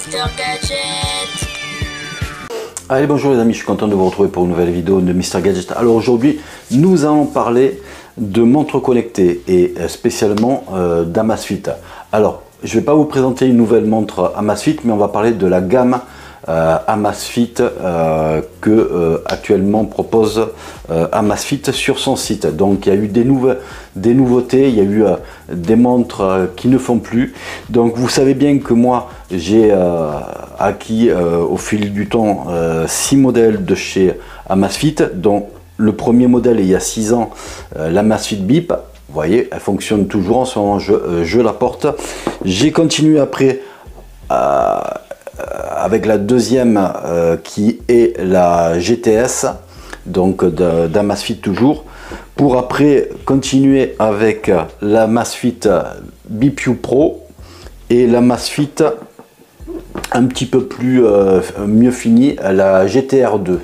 Mister Gadget. Allez, bonjour les amis, je suis content de vous retrouver pour une nouvelle vidéo de Mister Gadget. Alors aujourd'hui, nous allons parler de montres connectées et spécialement d'Amazfit. Alors, je ne vais pas vous présenter une nouvelle montre Amazfit, mais on va parler de la gamme Amazfit que actuellement propose Amazfit sur son site. Donc il y a eu des nouveautés, il y a eu des montres qui ne font plus. Donc vous savez bien que moi j'ai acquis au fil du temps 6 modèles de chez Amazfit, dont le premier modèle il y a 6 ans, l'Amazfit Bip. Vous voyez, elle fonctionne toujours en ce moment, je la porte. J'ai continué après avec la deuxième qui est la GTS, donc d'Amazfit toujours, pour après continuer avec l'Amazfit BipU Pro et l'Amazfit un petit peu plus mieux fini, la GTR 2.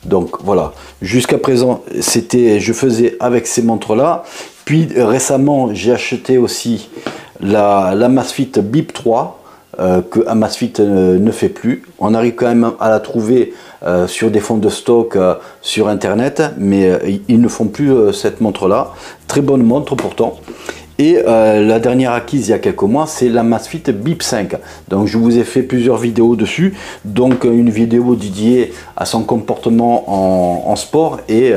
Donc voilà, jusqu'à présent je faisais avec ces montres là, puis récemment j'ai acheté aussi l'Amazfit Bip 3 que Amazfit ne fait plus. On arrive quand même à la trouver sur des fonds de stock sur internet, mais ils ne font plus cette montre là. Très bonne montre pourtant. Et la dernière acquise il y a quelques mois, c'est l'Amazfit Bip 5. Donc je vous ai fait plusieurs vidéos dessus. Donc une vidéo dédiée à son comportement en sport, et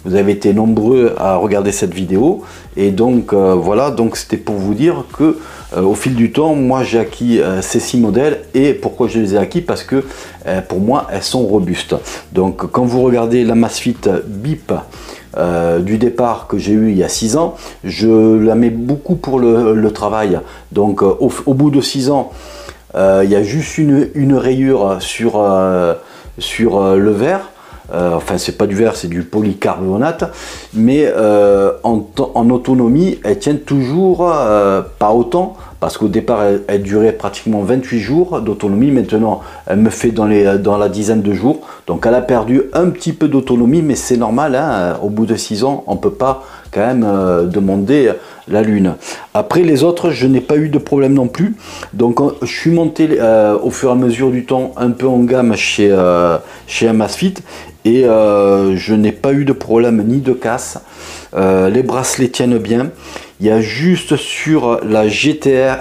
vous avez été nombreux à regarder cette vidéo. Et donc voilà, donc c'était pour vous dire que au fil du temps, moi j'ai acquis ces 6 modèles. Et pourquoi je les ai acquis? Parce que pour moi elles sont robustes. Donc quand vous regardez l'Amazfit Bip du départ que j'ai eu il y a 6 ans, je la mets beaucoup pour le travail. Donc au bout de 6 ans, il y a juste une rayure sur le verre. Enfin, c'est pas du verre, c'est du polycarbonate, mais en autonomie, elle tient toujours pas autant, parce qu'au départ elle durait pratiquement 28 jours d'autonomie. Maintenant elle me fait dans la dizaine de jours, donc elle a perdu un petit peu d'autonomie, mais c'est normal, hein, au bout de 6 ans on peut pas quand même demander la lune. Après les autres, je n'ai pas eu de problème non plus. Donc je suis monté au fur et à mesure du temps un peu en gamme chez Amazfit, et je n'ai pas eu de problème ni de casse. Les bracelets tiennent bien. Il y a juste sur la GTR,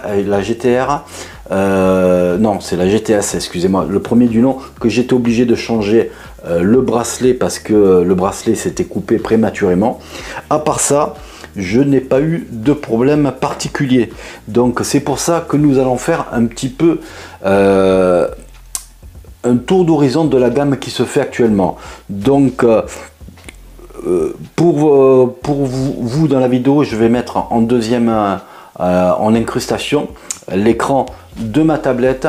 non, c'est la GTS, excusez-moi, le premier du nom, que j'étais obligé de changer le bracelet parce que le bracelet s'était coupé prématurément. À part ça, je n'ai pas eu de problème particulier. Donc c'est pour ça que nous allons faire un petit peu un tour d'horizon de la gamme qui se fait actuellement. Donc pour vous dans la vidéo, je vais mettre en deuxième en incrustation l'écran de ma tablette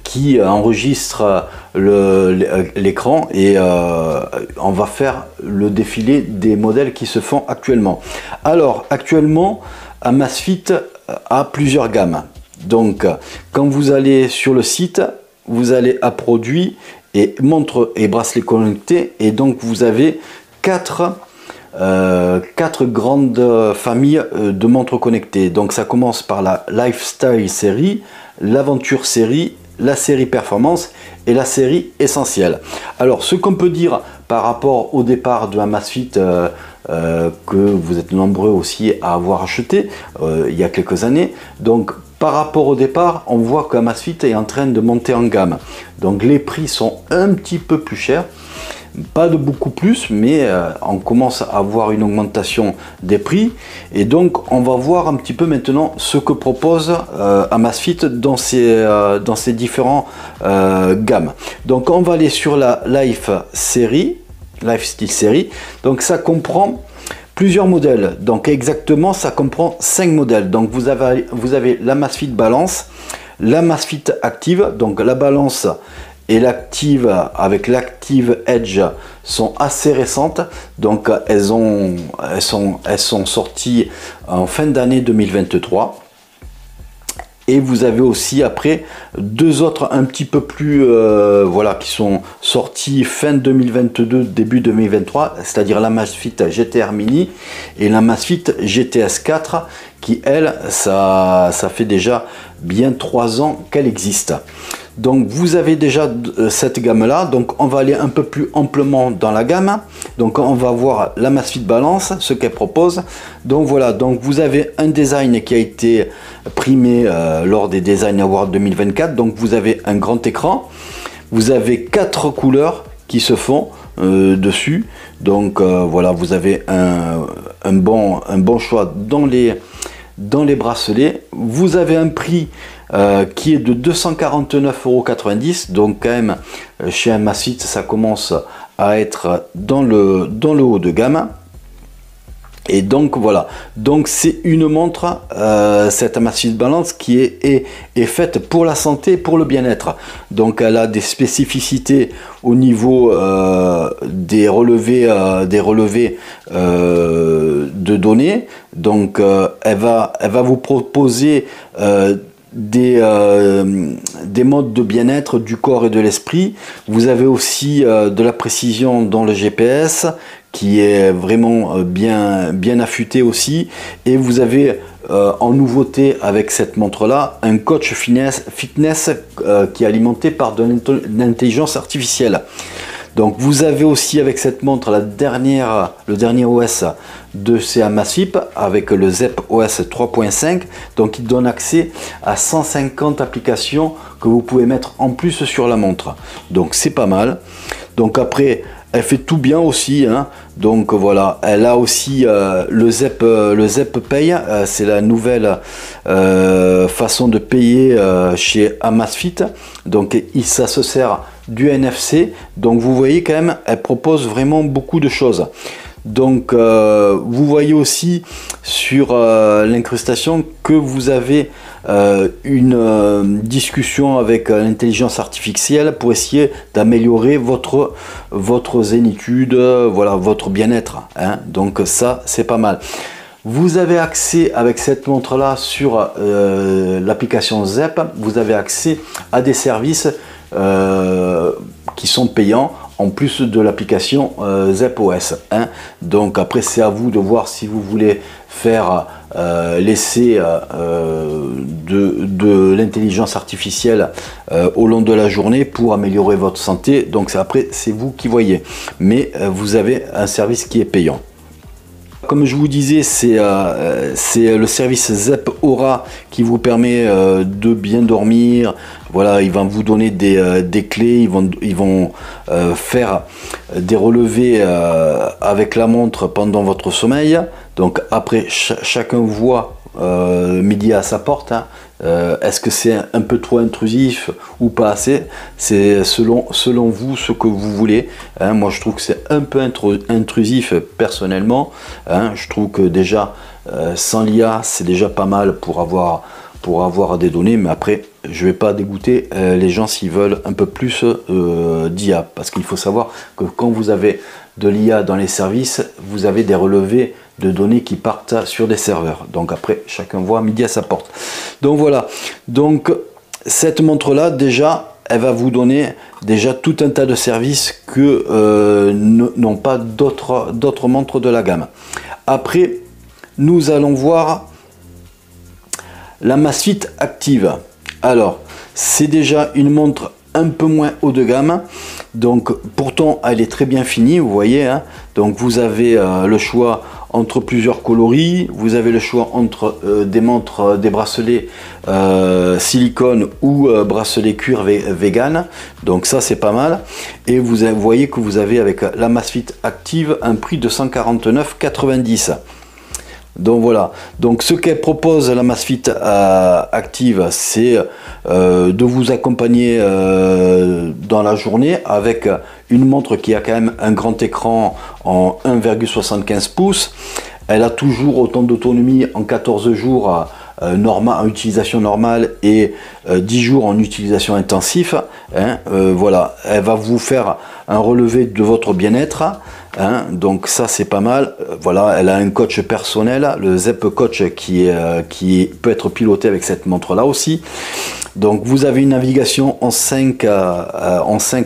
qui enregistre l'écran, et on va faire le défilé des modèles qui se font actuellement. Alors actuellement Amazfit a plusieurs gammes. Donc quand vous allez sur le site, vous allez à produits et montres et bracelets connectés, et donc vous avez quatre grandes familles de montres connectées. Donc ça commence par la Lifestyle série, l'Aventure série, la série Performance et la série Essentielle. Alors ce qu'on peut dire par rapport au départ de Amazfit, que vous êtes nombreux aussi à avoir acheté il y a quelques années, donc par rapport au départ, on voit qu'Amazfit est en train de monter en gamme. Donc les prix sont un petit peu plus chers, pas de beaucoup plus, mais on commence à avoir une augmentation des prix. Et donc on va voir un petit peu maintenant ce que propose Amazfit dans ces différents gammes. Donc on va aller sur la Lifestyle série. Donc ça comprend plusieurs modèles. Donc exactement, ça comprend 5 modèles. Donc vous avez l'Amazfit Balance, l'Amazfit Active. Donc la Balance et l'Active avec l'Active Edge sont assez récentes. Donc elles sont sorties en fin d'année 2023. Et vous avez aussi après deux autres un petit peu plus voilà, qui sont sortis fin 2022 début 2023, c'est-à-dire la Amazfit GTR Mini et la Amazfit GTS 4 qui elle ça fait déjà bien 3 ans qu'elle existe. Donc vous avez déjà cette gamme là, donc on va aller un peu plus amplement dans la gamme. Donc on va voir la Amazfit Balance, ce qu'elle propose. Donc voilà, donc vous avez un design qui a été primé lors des Design Awards 2024. Donc vous avez un grand écran, vous avez 4 couleurs qui se font dessus. Donc voilà, vous avez un bon choix dans les bracelets. Vous avez un prix qui est de 249,90 €. Donc quand même chez Amazfit ça commence à être dans le haut de gamme. Et donc voilà, donc c'est une montre, cette Amazfit Balance qui est faite pour la santé, pour le bien-être. Donc elle a des spécificités au niveau des relevés de données. Donc elle va vous proposer des modes de bien-être du corps et de l'esprit. Vous avez aussi de la précision dans le GPS qui est vraiment bien affûté aussi, et vous avez en nouveauté avec cette montre là un coach fitness qui est alimenté par de l'intelligence artificielle. Donc vous avez aussi avec cette montre le dernier OS de chez Amazfit avec le ZEP OS 3.5, donc il donne accès à 150 applications que vous pouvez mettre en plus sur la montre, donc c'est pas mal. Donc après elle fait tout bien aussi, hein. Donc voilà, elle a aussi le ZEP Pay, c'est la nouvelle façon de payer chez Amazfit. Donc ça se sert du NFC, donc vous voyez quand même, elle propose vraiment beaucoup de choses. Donc vous voyez aussi sur l'incrustation que vous avez une discussion avec l'intelligence artificielle pour essayer d'améliorer votre zénitude, voilà, votre bien-être, hein. Donc ça c'est pas mal. Vous avez accès avec cette montre là sur l'application ZEP, vous avez accès à des services qui sont payants en plus de l'application ZEP OS, hein. Donc après c'est à vous de voir si vous voulez faire l'essai de l'intelligence artificielle au long de la journée pour améliorer votre santé. Donc après c'est vous qui voyez, mais vous avez un service qui est payant. Comme je vous disais, c'est le service ZEP Aura qui vous permet de bien dormir. Voilà, ils vont vous donner des clés, ils vont faire des relevés avec la montre pendant votre sommeil. Donc après, chacun voit midi à sa porte, hein. Est-ce que c'est un peu trop intrusif ou pas assez? C'est selon vous ce que vous voulez, hein. Moi je trouve que c'est un peu intrusif personnellement, hein. Je trouve que déjà sans l'IA c'est déjà pas mal pour avoir des données, mais après je vais pas dégoûter les gens s'ils veulent un peu plus d'IA, parce qu'il faut savoir que quand vous avez de l'IA dans les services, vous avez des relevés de données qui partent sur des serveurs. Donc après chacun voit midi à sa porte. Donc voilà, donc cette montre là déjà elle va vous donner déjà tout un tas de services que n'ont pas d'autres montres de la gamme. Après nous allons voir la Amazfit Active. Alors c'est déjà une montre un peu moins haut de gamme, donc pourtant elle est très bien finie, vous voyez, hein. Donc vous avez le choix entre plusieurs coloris, vous avez le choix entre des montres, des bracelets silicone ou bracelets cuir vegan, donc ça c'est pas mal. Et vous voyez que vous avez avec la Amazfit Active un prix de 149,90 €. Donc voilà, donc ce qu'elle propose la Amazfit Active, c'est de vous accompagner dans la journée avec une montre qui a quand même un grand écran en 1,75 pouces. Elle a toujours autant d'autonomie en 14 jours en utilisation normale et 10 jours en utilisation intensive, hein. Voilà, elle va vous faire un relevé de votre bien-être, hein, donc ça c'est pas mal. Voilà, elle a un coach personnel, le Zepp Coach qui peut être piloté avec cette montre là aussi. Donc vous avez une navigation en 5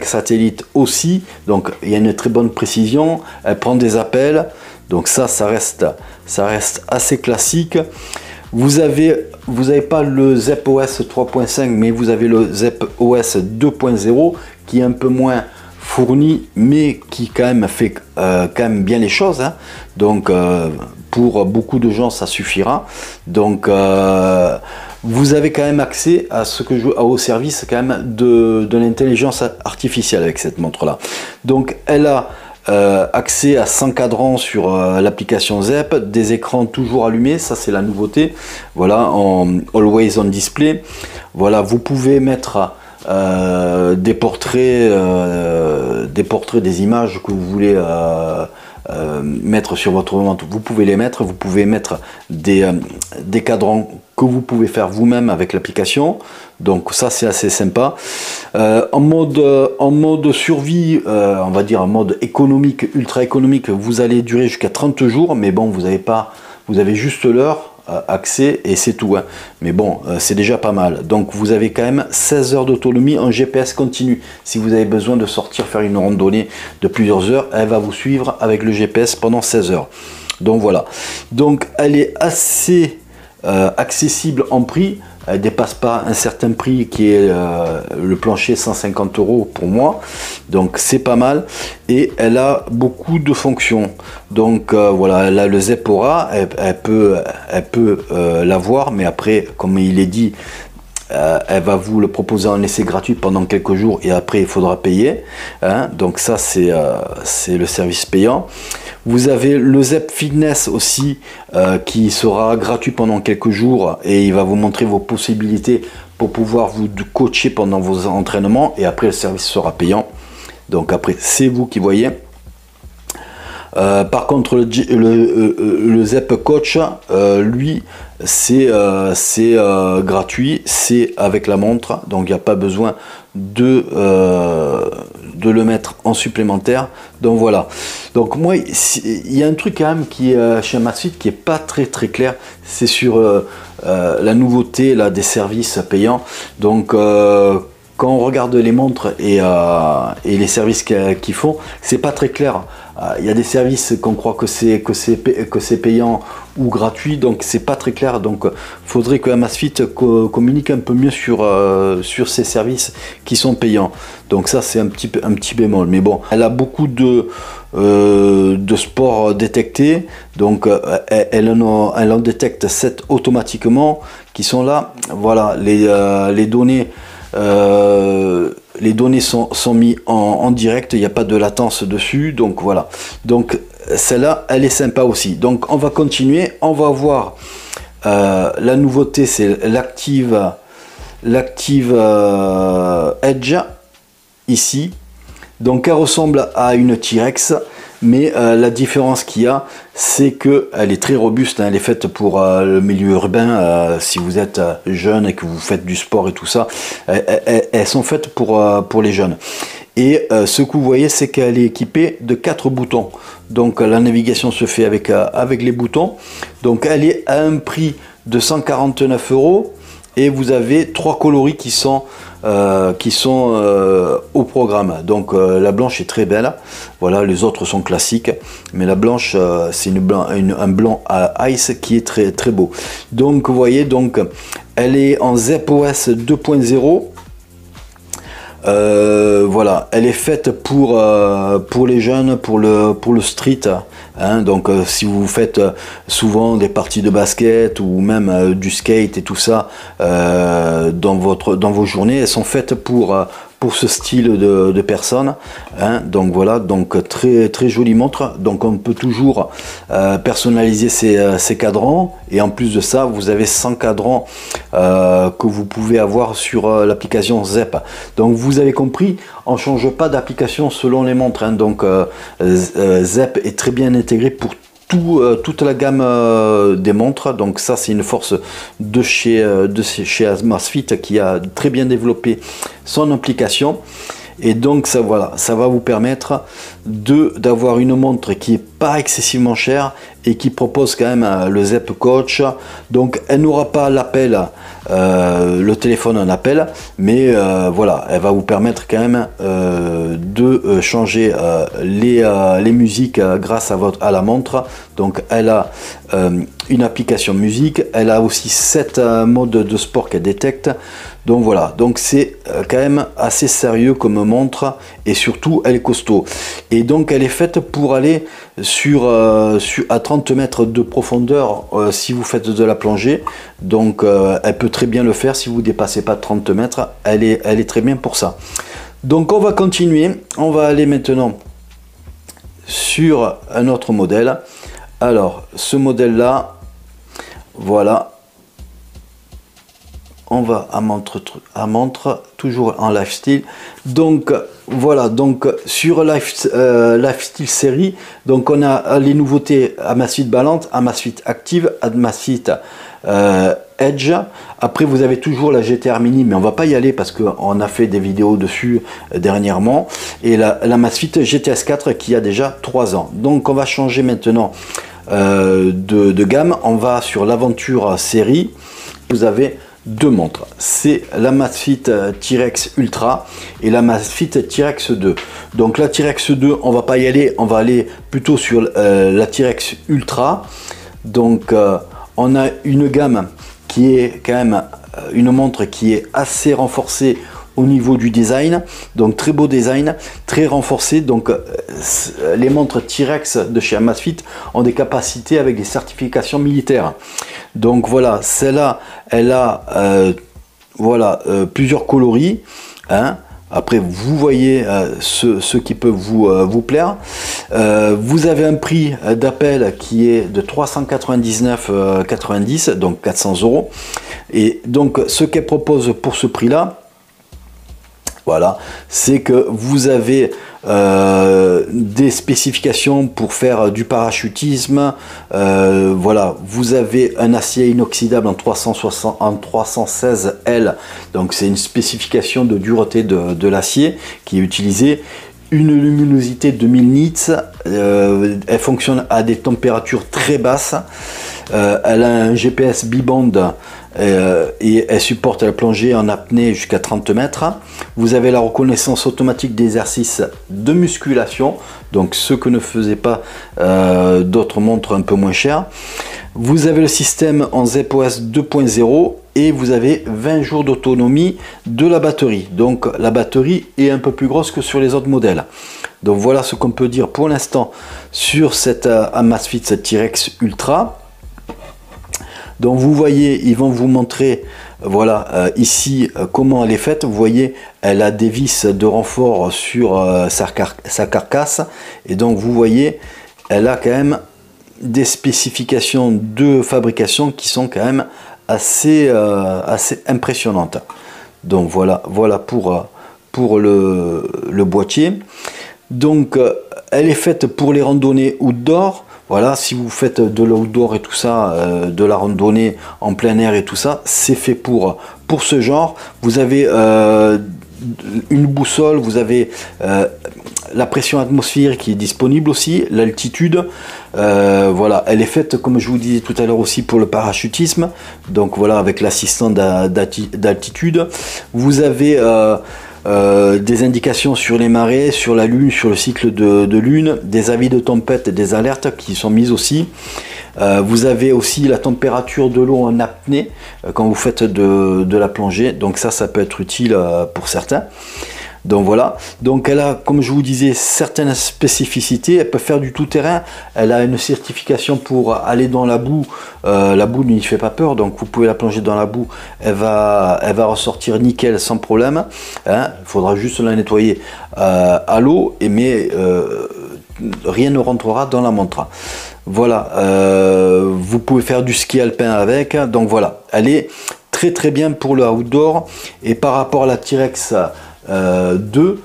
satellites aussi, donc il y a une très bonne précision, elle prend des appels, donc ça reste assez classique. Vous avez pas le Zepp OS 3.5, mais vous avez le Zepp OS 2.0 qui est un peu moins fourni, mais qui quand même fait quand même bien les choses, hein. Donc pour beaucoup de gens ça suffira. Donc vous avez quand même accès à au service quand même de l'intelligence artificielle avec cette montre là. Donc elle a accès à 100 cadrans sur l'application Zepp, des écrans toujours allumés, ça c'est la nouveauté. Voilà, en Always on Display. Voilà, vous pouvez mettre des portraits, des images que vous voulez mettre sur votre montre, vous pouvez les mettre. Vous pouvez mettre des cadrans que vous pouvez faire vous-même avec l'application, donc ça c'est assez sympa. En mode survie, on va dire en mode économique, ultra économique, vous allez durer jusqu'à 30 jours, mais bon, vous avez juste l'heure accès et c'est tout, hein. Mais bon, c'est déjà pas mal. Donc vous avez quand même 16 heures d'autonomie en GPS continu. Si vous avez besoin de sortir faire une randonnée de plusieurs heures, elle va vous suivre avec le GPS pendant 16 heures. Donc voilà, donc elle est assez accessible en prix. Elle dépasse pas un certain prix qui est le plancher 150 € pour moi, donc c'est pas mal, et elle a beaucoup de fonctions. Donc voilà, elle a le Zepp Aura, elle peut l'avoir, mais après, comme il est dit, elle va vous le proposer en essai gratuit pendant quelques jours et après il faudra payer, hein. Donc ça c'est le service payant. Vous avez le Zepp Fitness aussi qui sera gratuit pendant quelques jours et il va vous montrer vos possibilités pour pouvoir vous coacher pendant vos entraînements, et après le service sera payant. Donc après c'est vous qui voyez. Par contre le Zepp Coach, lui c'est gratuit, c'est avec la montre, donc il n'y a pas besoin de le mettre en supplémentaire. Donc voilà, donc moi il y a un truc quand même qui est chez Amazfit qui est pas très clair, c'est sur la nouveauté là des services payants. Donc quand on regarde les montres et les services qu'ils font, c'est pas très clair. Il y a des services qu'on croit que c'est payant ou gratuit, donc c'est pas très clair. Donc faudrait que Amazfit communique un peu mieux sur ces services qui sont payants. Donc ça c'est un petit bémol, mais bon, elle a beaucoup de sports détectés, donc elle en détecte 7 automatiquement qui sont là. Voilà, les données sont mises en direct, il n'y a pas de latence dessus, donc voilà. Donc celle-là, elle est sympa aussi. Donc on va continuer, on va voir la nouveauté, c'est l'Active Edge ici. Donc elle ressemble à une T-Rex, mais la différence qu'il y a, c'est qu'elle est très robuste, hein. Elle est faite pour le milieu urbain. Si vous êtes jeune et que vous faites du sport et tout ça, elles sont faites pour les jeunes. Et ce que vous voyez, c'est qu'elle est équipée de 4 boutons. Donc la navigation se fait avec les boutons. Donc elle est à un prix de 149 € et vous avez 3 coloris qui sont au programme. Donc la blanche est très belle, voilà, les autres sont classiques, mais la blanche c'est un blanc à ice qui est très beau. Donc vous voyez, donc elle est en Zepp OS 2.0. Voilà, elle est faite pour les jeunes, pour le street, hein. Donc si vous faites souvent des parties de basket ou même du skate et tout ça dans vos journées, elles sont faites pour ce style de personnes, hein. Donc voilà, donc très jolie montre. Donc on peut toujours personnaliser ces cadrans, et en plus de ça vous avez 100 cadrans que vous pouvez avoir sur l'application Zepp. Donc vous avez compris, on ne change pas d'application selon les montres, hein. Donc Zepp est très bien intégré pour toute la gamme des montres. Donc ça c'est une force de chez Amazfit qui a très bien développé son application. Et donc ça, voilà, ça va vous permettre d'avoir une montre qui est pas excessivement chère et qui propose quand même le ZEP Coach. Donc elle n'aura pas l'appel, le téléphone en appel, mais voilà, elle va vous permettre quand même de changer les musiques grâce à la montre. Donc elle a une application musique, elle a aussi 7 modes de sport qu'elle détecte. Donc voilà, donc c'est quand même assez sérieux comme montre et surtout elle est costaud. Et donc elle est faite pour aller à 30 mètres de profondeur si vous faites de la plongée. Donc elle peut très bien le faire si vous dépassez pas 30 mètres, elle est très bien pour ça. Donc on va continuer, on va aller maintenant sur un autre modèle. Alors ce modèle là, voilà. On va à montre, toujours en lifestyle. Donc voilà, donc sur lifestyle série, donc on a les nouveautés Amazfit Balance, Amazfit Active, Amazfit Edge. Après vous avez toujours la GTR Mini, mais on va pas y aller parce qu'on a fait des vidéos dessus dernièrement. Et la Amazfit GTS 4 qui a déjà 3 ans. Donc on va changer maintenant de gamme. On va sur l'aventure série. Vous avez 2 montres, c'est l'Amazfit T-Rex Ultra et l'Amazfit T-Rex 2. Donc la T-Rex 2, on va pas y aller, on va aller plutôt sur la T-Rex Ultra. Donc on a une gamme qui est quand même une montre qui est assez renforcée au niveau du design, donc très beau design, très renforcé. Donc les montres T-Rex de chez Amazfit ont des capacités avec des certifications militaires. Donc voilà, celle-là, elle a voilà, plusieurs coloris, hein. Après vous voyez ceux qui peuvent vous plaire. Vous avez un prix d'appel qui est de 399,90 €, donc 400 €. Et donc ce qu'elle propose pour ce prix là, voilà, c'est que vous avez des spécifications pour faire du parachutisme. Voilà, vous avez un acier inoxydable en 316 L, donc c'est une spécification de dureté de l'acier qui est utilisée. Une luminosité de 1000 nits, elle fonctionne à des températures très basses. Elle a un GPS biband et elle supporte la plongée en apnée jusqu'à 30 mètres. Vous avez la reconnaissance automatique d'exercices de musculation, donc ce que ne faisaient pas d'autres montres un peu moins chères. Vous avez le système en ZEP-OS 2.0 et vous avez 20 jours d'autonomie de la batterie. Donc la batterie est un peu plus grosse que sur les autres modèles. Donc voilà ce qu'on peut dire pour l'instant sur cette Amazfit T-Rex Ultra. Donc vous voyez, ils vont vous montrer, voilà, ici comment elle est faite. Vous voyez, elle a des vis de renfort sur sa carcasse. Et donc vous voyez, elle a quand même des spécifications de fabrication qui sont quand même assez impressionnantes. Donc voilà pour le boîtier. Donc elle est faite pour les randonnées outdoor. Voilà, si vous faites de l'outdoor et tout ça, de la randonnée en plein air et tout ça, c'est fait pour ce genre. Vous avez une boussole, vous avez la pression atmosphérique qui est disponible aussi, l'altitude. Voilà, elle est faite, comme je vous disais tout à l'heure, aussi pour le parachutisme. Donc voilà, avec l'assistant d'altitude. Vous avez des indications sur les marées, sur la lune, sur le cycle de lune, des avis de tempête et des alertes qui sont mises aussi. Vous avez aussi la température de l'eau en apnée quand vous faites de la plongée, donc ça peut être utile pour certains. Donc voilà, donc elle a, comme je vous disais, certaines spécificités. Elle peut faire du tout-terrain, elle a une certification pour aller dans la boue. La boue ne lui fait pas peur, donc vous pouvez la plonger dans la boue, elle va ressortir nickel sans problème, hein. Il faudra juste la nettoyer à l'eau, mais rien ne rentrera dans la montre. Voilà, vous pouvez faire du ski alpin avec, donc voilà, elle est très bien pour le outdoor. Et par rapport à la T-Rex 2,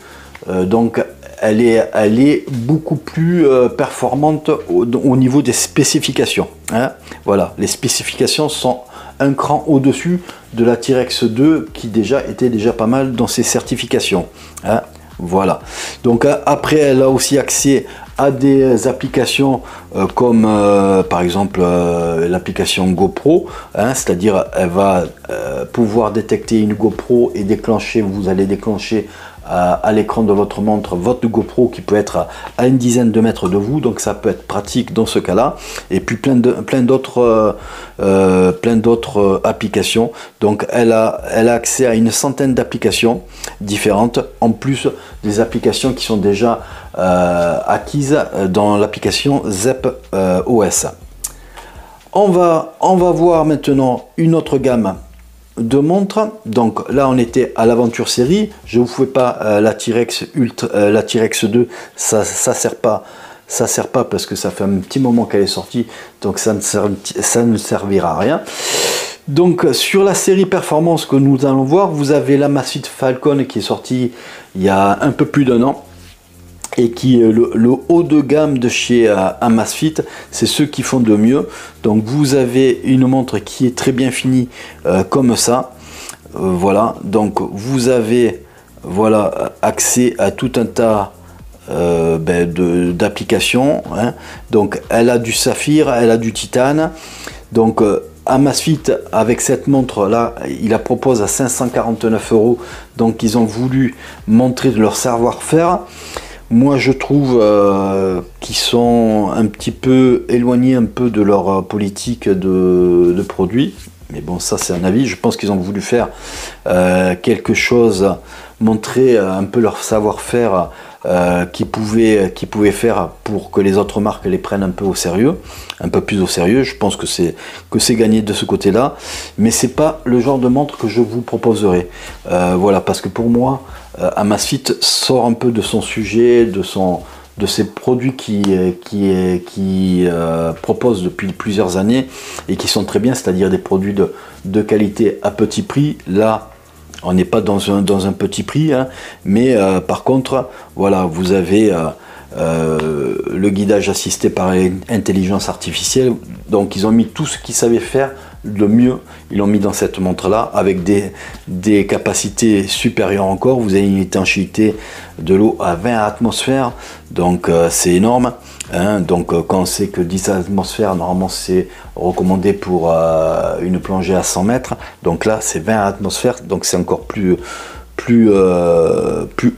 donc elle est beaucoup plus performante au niveau des spécifications, hein. Voilà, les spécifications sont un cran au-dessus de la T-Rex 2 qui était déjà pas mal dans ses certifications, hein. Voilà. Donc après, elle a aussi accès à des applications comme par exemple l'application GoPro, hein, c'est-à-dire elle va pouvoir détecter une GoPro et déclencher, vous allez déclencher à l'écran de votre montre votre GoPro qui peut être à une dizaine de mètres de vous, donc ça peut être pratique dans ce cas-là. Et puis plein d'autres applications. Donc elle a accès à une centaine d'applications différentes, en plus des applications qui sont déjà acquises dans l'application Zepp OS. On va voir maintenant une autre gamme de montres. Donc là on était à l'aventure série, je vous fais pas la T-Rex Ultra, la T-Rex 2, ça sert pas parce que ça fait un petit moment qu'elle est sortie, donc ça ne servira à rien. Donc sur la série performance que nous allons voir, vous avez la Amazfit Falcon qui est sortie il y a un peu plus d'1 an et qui est le haut de gamme de chez Amazfit, c'est ceux qui font de mieux. Donc vous avez une montre qui est très bien finie comme ça, voilà. Donc vous avez voilà accès à tout un tas d'applications, hein. Donc elle a du saphir, elle a du titane. Donc Amazfit avec cette montre là, il la propose à 549 €. Donc ils ont voulu montrer leur savoir-faire. Moi je trouve qu'ils sont un petit peu éloignés un peu de leur politique de produits, mais bon ça c'est un avis. Je pense qu'ils ont voulu faire quelque chose, montrer un peu leur savoir-faire qu'ils pouvaient faire pour que les autres marques les prennent un peu au sérieux, un peu plus au sérieux. Je pense que c'est gagné de ce côté là, mais c'est pas le genre de montre que je vous proposerai, voilà, parce que pour moi Amazfit sort un peu de son sujet, de ses produits qui propose depuis plusieurs années et qui sont très bien, c'est-à-dire des produits de qualité à petit prix. Là on n'est pas dans un petit prix, hein, mais par contre voilà, vous avez le guidage assisté par intelligence artificielle. Donc ils ont mis tout ce qu'ils savaient faire de mieux, ils l'ont mis dans cette montre là, avec des capacités supérieures encore. Vous avez une étanchéité de l'eau à 20 atmosphères, donc c'est énorme, hein. Donc quand on sait que 10 atmosphères normalement c'est recommandé pour une plongée à 100 mètres, donc là c'est 20 atmosphères, donc c'est encore plus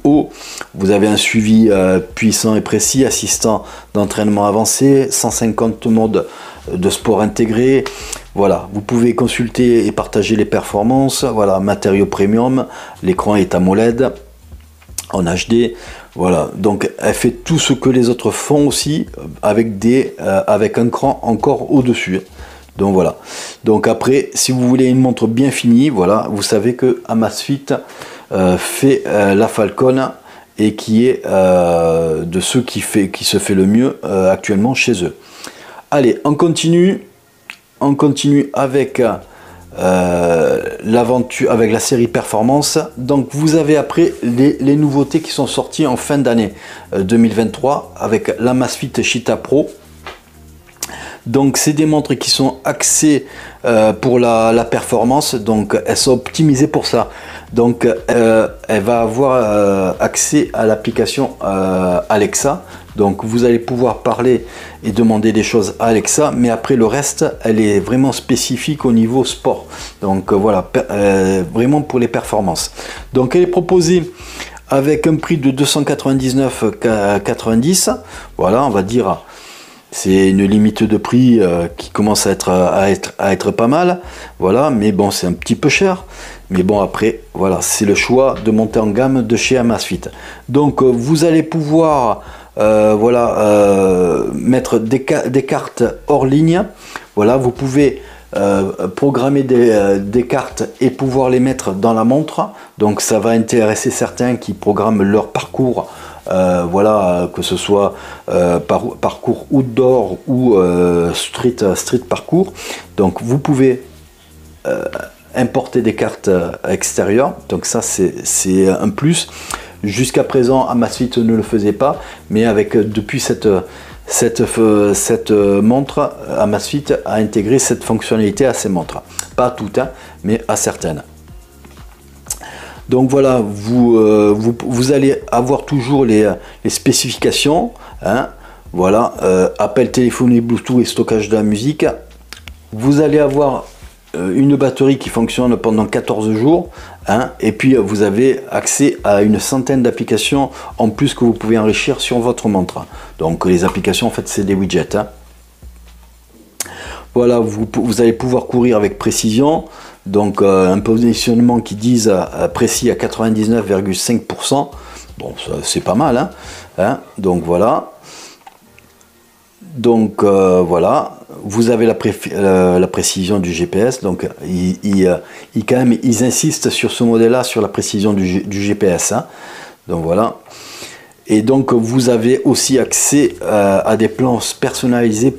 haut. Vous avez un suivi puissant et précis, assistant d'entraînement avancé, 150 modes de sport intégrés. Voilà, vous pouvez consulter et partager les performances. Voilà, matériaux premium, l'écran est AMOLED en HD. Voilà, donc elle fait tout ce que les autres font aussi, avec un cran encore au-dessus. Donc voilà. Donc après, si vous voulez une montre bien finie, voilà, vous savez que Amazfit fait la Falcon et qui est de ceux qui se fait le mieux actuellement chez eux. Allez, on continue avec l'aventure, avec la série performance. Donc vous avez après les nouveautés qui sont sorties en fin d'année 2023 avec l'Amazfit Cheetah Pro. Donc c'est des montres qui sont axées pour la performance, donc elles sont optimisées pour ça. Donc elle va avoir accès à l'application Alexa. Donc vous allez pouvoir parler et demander des choses à Alexa, mais après le reste, elle est vraiment spécifique au niveau sport. Donc voilà, vraiment pour les performances. Donc elle est proposée avec un prix de 299,90 €. Voilà, on va dire, c'est une limite de prix qui commence à être pas mal. Voilà, mais bon, c'est un petit peu cher. Mais bon, après, voilà, c'est le choix de monter en gamme de chez Amazfit. Donc vous allez pouvoir mettre des cartes hors ligne. Voilà, vous pouvez programmer des cartes et pouvoir les mettre dans la montre. Donc ça va intéresser certains qui programment leur parcours, voilà, que ce soit parcours outdoor ou street parcours. Donc vous pouvez importer des cartes extérieures, donc ça c'est un plus. Jusqu'à présent Amazfit ne le faisait pas, mais depuis cette montre, Amazfit a intégré cette fonctionnalité à ses montres. Pas à toutes, hein, mais à certaines. Donc voilà, vous allez avoir toujours les spécifications, hein, voilà, appel téléphonique, Bluetooth et stockage de la musique. Vous allez avoir une batterie qui fonctionne pendant 14 jours, hein, et puis vous avez accès à une centaine d'applications en plus que vous pouvez enrichir sur votre montre. Donc les applications, en fait, c'est des widgets, hein. Voilà, vous allez pouvoir courir avec précision, donc un positionnement qui dise précis à 99,5%. Bon, c'est pas mal, hein, donc voilà. Donc voilà, vous avez la précision du GPS. Donc quand même, ils insistent sur ce modèle-là, sur la précision du GPS, hein. Donc voilà. Et donc vous avez aussi accès à des plans personnalisés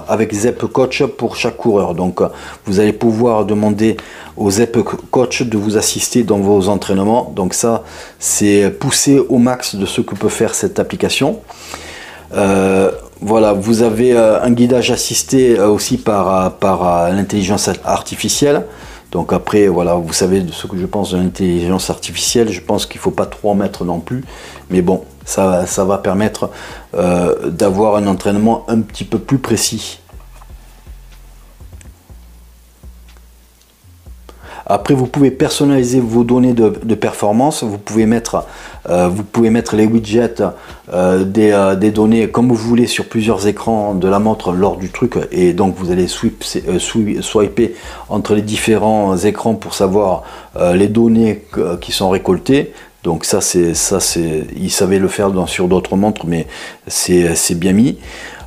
avec Zepp Coach pour chaque coureur. Donc vous allez pouvoir demander au Zepp Coach de vous assister dans vos entraînements. Donc ça, c'est poussé au max de ce que peut faire cette application. Voilà, vous avez un guidage assisté aussi par l'intelligence artificielle. Donc après, voilà, vous savez de ce que je pense de l'intelligence artificielle. Je pense qu'il ne faut pas trop en mettre non plus. Mais bon, ça va permettre d'avoir un entraînement un petit peu plus précis. Après, vous pouvez personnaliser vos données de performance. Vous pouvez mettre les widgets des données comme vous voulez sur plusieurs écrans de la montre lors du truc. Et donc, vous allez swiper entre les différents écrans pour savoir les données qui sont récoltées. Donc ça, ils savaient le faire sur d'autres montres, mais c'est bien mis.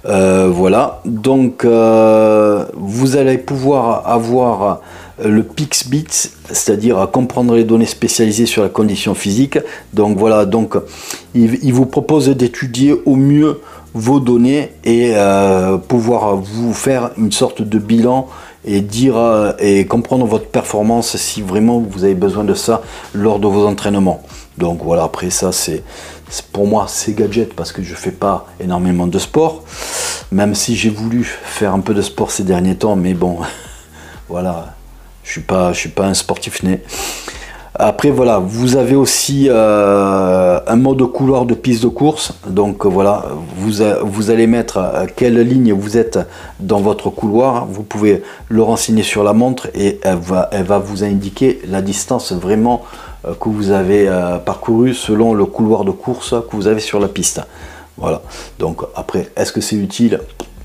Voilà. Donc, vous allez pouvoir avoir le Pixbit, c'est-à-dire comprendre les données spécialisées sur la condition physique. Donc voilà, donc il vous propose d'étudier au mieux vos données et pouvoir vous faire une sorte de bilan et dire et comprendre votre performance si vraiment vous avez besoin de ça lors de vos entraînements. Donc voilà, après ça, c'est pour moi c'est gadget parce que je fais pas énormément de sport, même si j'ai voulu faire un peu de sport ces derniers temps, mais bon voilà, je suis pas un sportif né. Après voilà, vous avez aussi un mode couloir de piste de course. Donc voilà, vous allez mettre quelle ligne vous êtes dans votre couloir. Vous pouvez le renseigner sur la montre et elle va vous indiquer la distance vraiment que vous avez parcouru selon le couloir de course que vous avez sur la piste. Voilà, donc après, est-ce que c'est utile?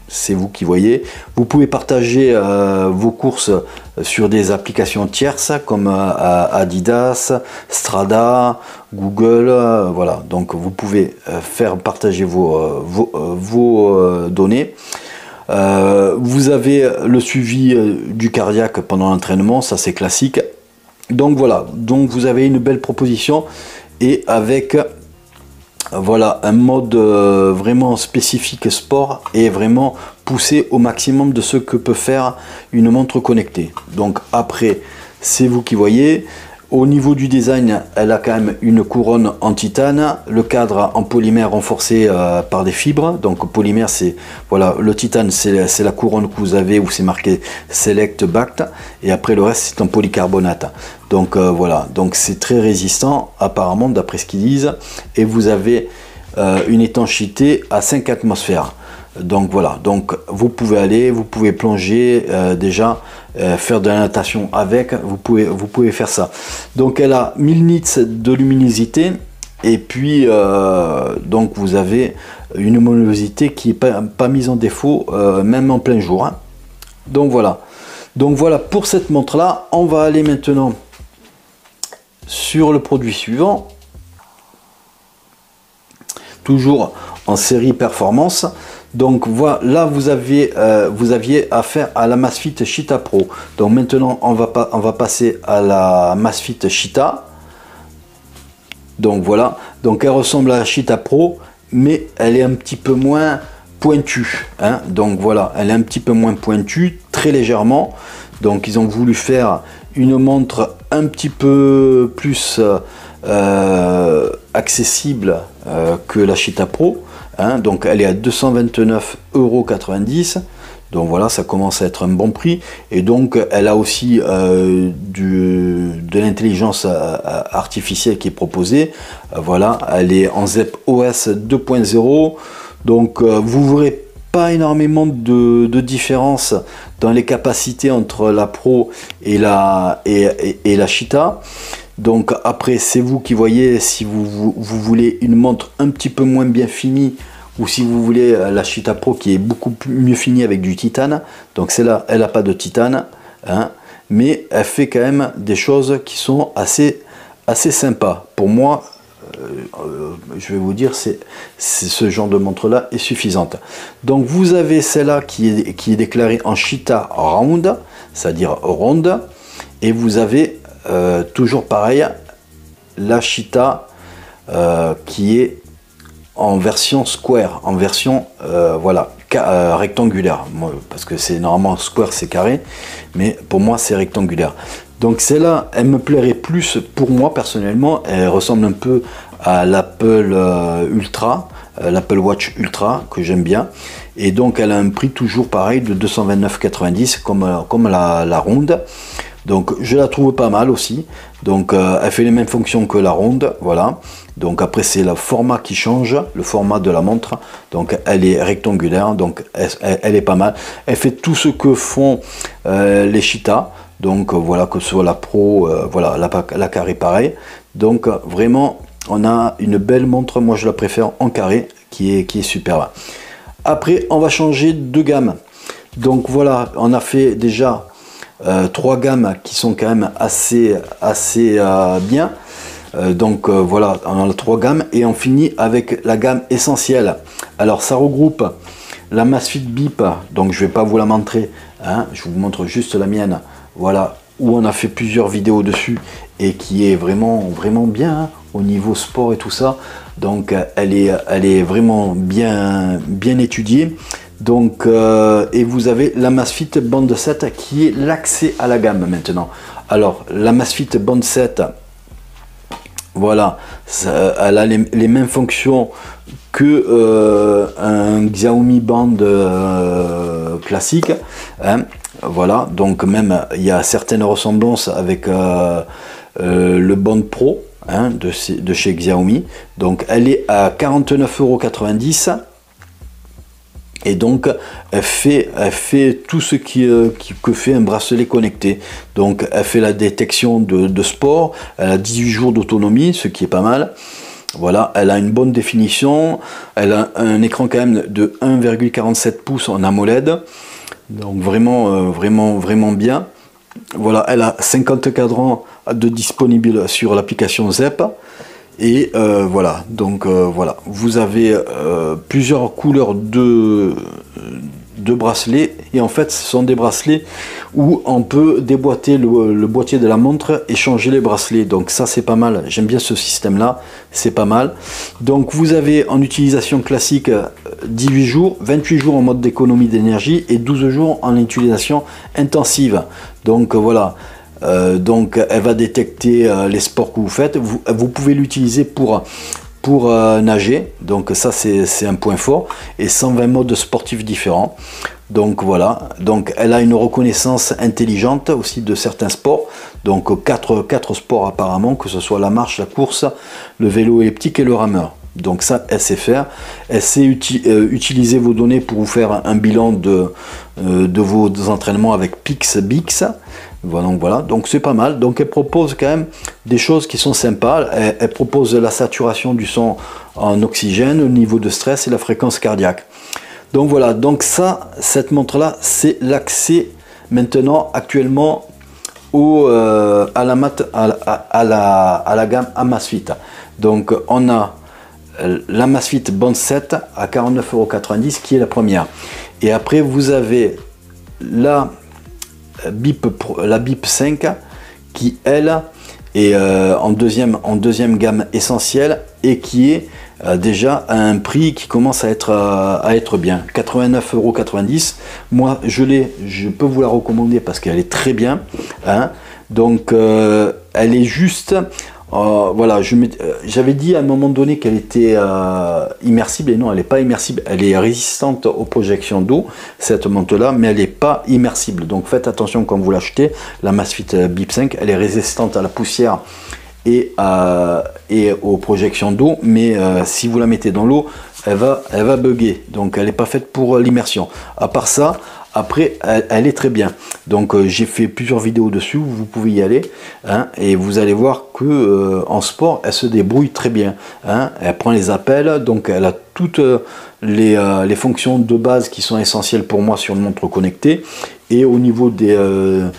C'est vous qui voyez. Vous pouvez partager vos courses sur des applications tierces comme Adidas, Strada, Google. Voilà, donc vous pouvez faire partager vos données. Vous avez le suivi du cardiaque pendant l'entraînement, ça c'est classique. Donc voilà, donc vous avez une belle proposition et avec voilà un mode vraiment spécifique sport et vraiment poussé au maximum de ce que peut faire une montre connectée. Donc après, c'est vous qui voyez. Au niveau du design, elle a quand même une couronne en titane, le cadre en polymère renforcé par des fibres. Donc polymère, c'est voilà, le titane, c'est la couronne que vous avez où c'est marqué Select Backed, et après le reste c'est en polycarbonate. Donc voilà, donc c'est très résistant apparemment d'après ce qu'ils disent, et vous avez une étanchéité à 5 atmosphères. Donc voilà, donc vous pouvez plonger déjà, faire de la natation avec, vous pouvez faire ça. Donc elle a 1000 nits de luminosité et puis donc vous avez une luminosité qui n'est pas mise en défaut même en plein jour, hein. Donc voilà pour cette montre là. On va aller maintenant sur le produit suivant, toujours en série performance. Donc voilà, là vous aviez affaire à la Amazfit Cheetah Pro. Donc maintenant on va passer à la Amazfit Cheetah. Donc voilà, donc elle ressemble à la Cheetah Pro, mais elle est un petit peu moins pointue, hein. Donc voilà, elle est un petit peu moins pointue, très légèrement. Donc ils ont voulu faire une montre un petit peu plus accessible que la Cheetah Pro. Hein, donc elle est à 229,90 €. Donc voilà, ça commence à être un bon prix. Et donc elle a aussi de l'intelligence artificielle qui est proposée. Voilà, elle est en ZEP OS 2.0. Donc vous verrez pas énormément de différence dans les capacités entre la Pro et la Cheetah. Donc après, c'est vous qui voyez si vous voulez une montre un petit peu moins bien finie, ou si vous voulez la Cheetah Pro qui est beaucoup mieux finie avec du titane. Donc celle-là, elle n'a pas de titane, hein, mais elle fait quand même des choses qui sont assez sympas. Pour moi, je vais vous dire, ce genre de montre-là est suffisante. Donc vous avez celle-là qui est déclarée en Cheetah Round, c'est-à-dire ronde, et vous avez toujours pareil la Cheetah qui est en version square, en version voilà, rectangulaire, parce que c'est normalement square, c'est carré, mais pour moi c'est rectangulaire. Donc celle-là, elle me plairait plus pour moi personnellement. Elle ressemble un peu à l'Apple Ultra, l'Apple Watch Ultra que j'aime bien, et donc elle a un prix toujours pareil de 229,90 comme la ronde. Donc je la trouve pas mal aussi. Donc elle fait les mêmes fonctions que la ronde, voilà. Donc après c'est le format qui change, le format de la montre. Donc elle est rectangulaire, donc elle est pas mal. Elle fait tout ce que font les Cheetah. Donc voilà, que ce soit la Pro, voilà, la carré pareil. Donc vraiment on a une belle montre, moi je la préfère en carré, qui est superbe. Après on va changer de gamme. Donc voilà, on a fait déjà 3 gammes qui sont quand même assez bien. Donc voilà, on a 3 gammes et on finit avec la gamme essentielle. Alors ça regroupe la Amazfit Bip, donc je vais pas vous la montrer, hein, je vous montre juste la mienne, voilà, où on a fait plusieurs vidéos dessus et qui est vraiment bien, hein, au niveau sport et tout ça. Donc elle est vraiment bien étudiée. Donc et vous avez la Amazfit Band 7 qui est l'accès à la gamme maintenant. Alors la Amazfit Band 7, voilà, elle a les mêmes fonctions que un Xiaomi Band classique, hein, voilà. Donc même il y a certaines ressemblances avec le Band Pro, hein, de chez Xiaomi. Donc elle est à 49,90 €. Et donc elle fait tout ce que fait un bracelet connecté. Donc elle fait la détection de sport, elle a 18 jours d'autonomie, ce qui est pas mal. Voilà, elle a une bonne définition, elle a un écran quand même de 1,47 pouces en AMOLED. Donc vraiment bien. Voilà, elle a 50 cadrans de disponibles sur l'application ZEP. Et voilà, donc voilà, vous avez plusieurs couleurs de bracelets, et en fait ce sont des bracelets où on peut déboîter le boîtier de la montre et changer les bracelets. Donc ça c'est pas mal, j'aime bien ce système là, c'est pas mal. Donc vous avez en utilisation classique 18 jours, 28 jours en mode d'économie d'énergie et 12 jours en utilisation intensive. Donc voilà. Donc elle va détecter les sports que vous faites. Vous pouvez l'utiliser pour nager, donc ça c'est un point fort, et 120 modes sportifs différents. Donc voilà, donc elle a une reconnaissance intelligente aussi de certains sports, donc 4 sports apparemment, que ce soit la marche, la course, le vélo elliptique et le rameur. Donc ça elle sait faire, elle sait utiliser vos données pour vous faire un bilan de vos entraînements avec Pixbix. Voilà, donc c'est pas mal. Donc elle propose quand même des choses qui sont sympas. Elle propose la saturation du son en oxygène, le niveau de stress et la fréquence cardiaque. Donc voilà, donc ça, cette montre là, c'est l'accès maintenant actuellement à la gamme Amazfit. Donc on a l'Amazfit Band 7 à 49,90 € qui est la première. Et après vous avez la Bip 5 qui elle est en deuxième gamme essentielle et qui est déjà à un prix qui commence à être bien, 89,90 €. Moi je peux vous la recommander parce qu'elle est très bien, hein. Donc elle est juste Voilà, j'avais dit à un moment donné qu'elle était immersible, et non, elle n'est pas immersible, elle est résistante aux projections d'eau, cette montre-là, mais elle n'est pas immersible. Donc faites attention quand vous l'achetez, la Amazfit Bip 5, elle est résistante à la poussière et aux projections d'eau, mais si vous la mettez dans l'eau, elle va bugger. Donc elle n'est pas faite pour l'immersion. À part ça, après, elle est très bien. Donc j'ai fait plusieurs vidéos dessus, vous pouvez y aller, hein, et vous allez voir que en sport, elle se débrouille très bien. Hein, elle prend les appels, donc elle a toutes les fonctions de base qui sont essentielles pour moi sur une montre connectée. Et au niveau des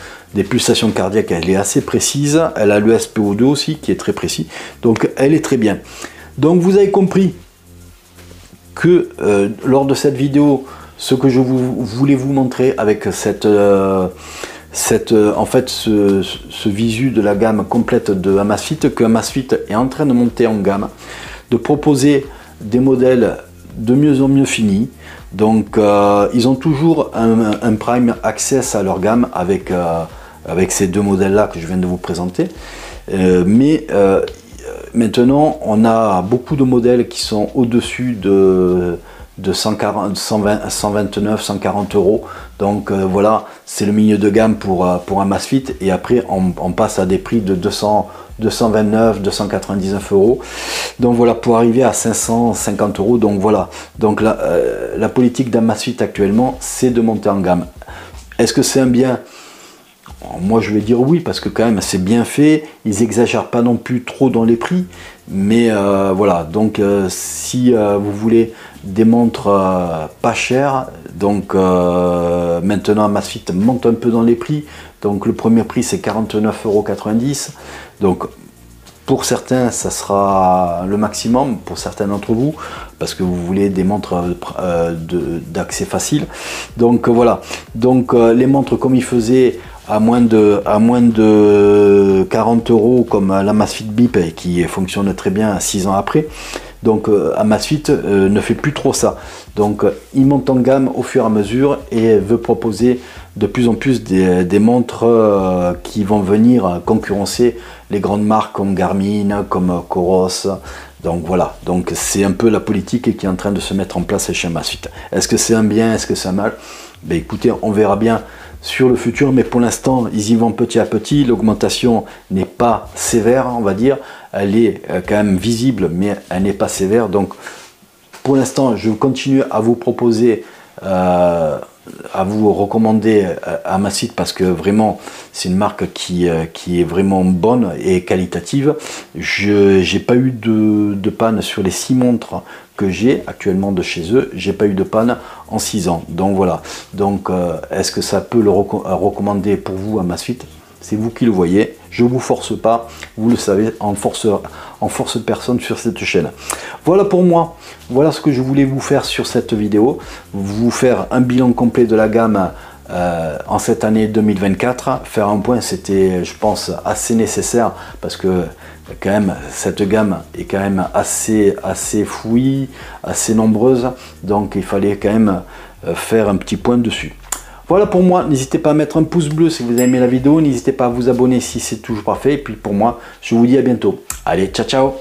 pulsations cardiaques, elle est assez précise. Elle a le SPO2 aussi qui est très précis. Donc elle est très bien. Donc vous avez compris que lors de cette vidéo, ce que je voulais vous montrer avec en fait ce visu de la gamme complète de Amazfit, que Amazfit est en train de monter en gamme, de proposer des modèles de mieux en mieux finis. Donc ils ont toujours un Prime Access à leur gamme avec ces deux modèles là que je viens de vous présenter, mais maintenant on a beaucoup de modèles qui sont au-dessus de 140, 120, 129, 140 euros. Donc voilà, c'est le milieu de gamme pour Amazfit, et après on passe à des prix de 229, 299 euros. Donc voilà, pour arriver à 550 euros. Donc voilà, donc la politique d'Amazfit actuellement, c'est de monter en gamme. Est-ce que c'est un bien? Moi je vais dire oui, parce que quand même c'est bien fait, ils exagèrent pas non plus trop dans les prix, mais voilà, donc si vous voulez des montres pas chères, donc maintenant Amazfit monte un peu dans les prix, donc le premier prix c'est 49,90 €, donc pour certains ça sera le maximum, pour certains d'entre vous, parce que vous voulez des montres d'accès facile. Donc voilà, donc les montres comme ils faisaient à moins de 40 euros, comme l'Amazfit Bip, et qui fonctionne très bien 6 ans après. Donc Amazfit ne fait plus trop ça. Donc il monte en gamme au fur et à mesure et veut proposer de plus en plus des montres qui vont venir concurrencer les grandes marques comme Garmin, comme Coros. Donc voilà, donc c'est un peu la politique qui est en train de se mettre en place chez Amazfit. Est-ce que c'est un bien, est-ce que c'est un mal? Ben écoutez, on verra bien sur le futur, mais pour l'instant ils y vont petit à petit. L'augmentation n'est pas sévère, on va dire, elle est quand même visible, mais elle n'est pas sévère. Donc pour l'instant je continue à vous proposer, à vous recommander Amazfit, parce que vraiment c'est une marque qui est vraiment bonne et qualitative. Je n'ai pas eu de panne sur les 6 montres que j'ai actuellement de chez eux, j'ai pas eu de panne en 6 ans. Donc voilà, donc est-ce que ça peut le recommander pour vous Amazfit? C'est vous qui le voyez, je vous force pas, vous le savez, en force personne sur cette chaîne. Voilà pour moi, voilà ce que je voulais vous faire sur cette vidéo, vous faire un bilan complet de la gamme en cette année 2024. Faire un point, c'était, je pense, assez nécessaire, parce que quand même cette gamme est quand même assez fouillie, assez nombreuse, donc il fallait quand même faire un petit point dessus. Voilà pour moi, n'hésitez pas à mettre un pouce bleu si vous avez aimé la vidéo, n'hésitez pas à vous abonner si c'est toujours pas fait, et puis pour moi, je vous dis à bientôt. Allez, ciao ciao.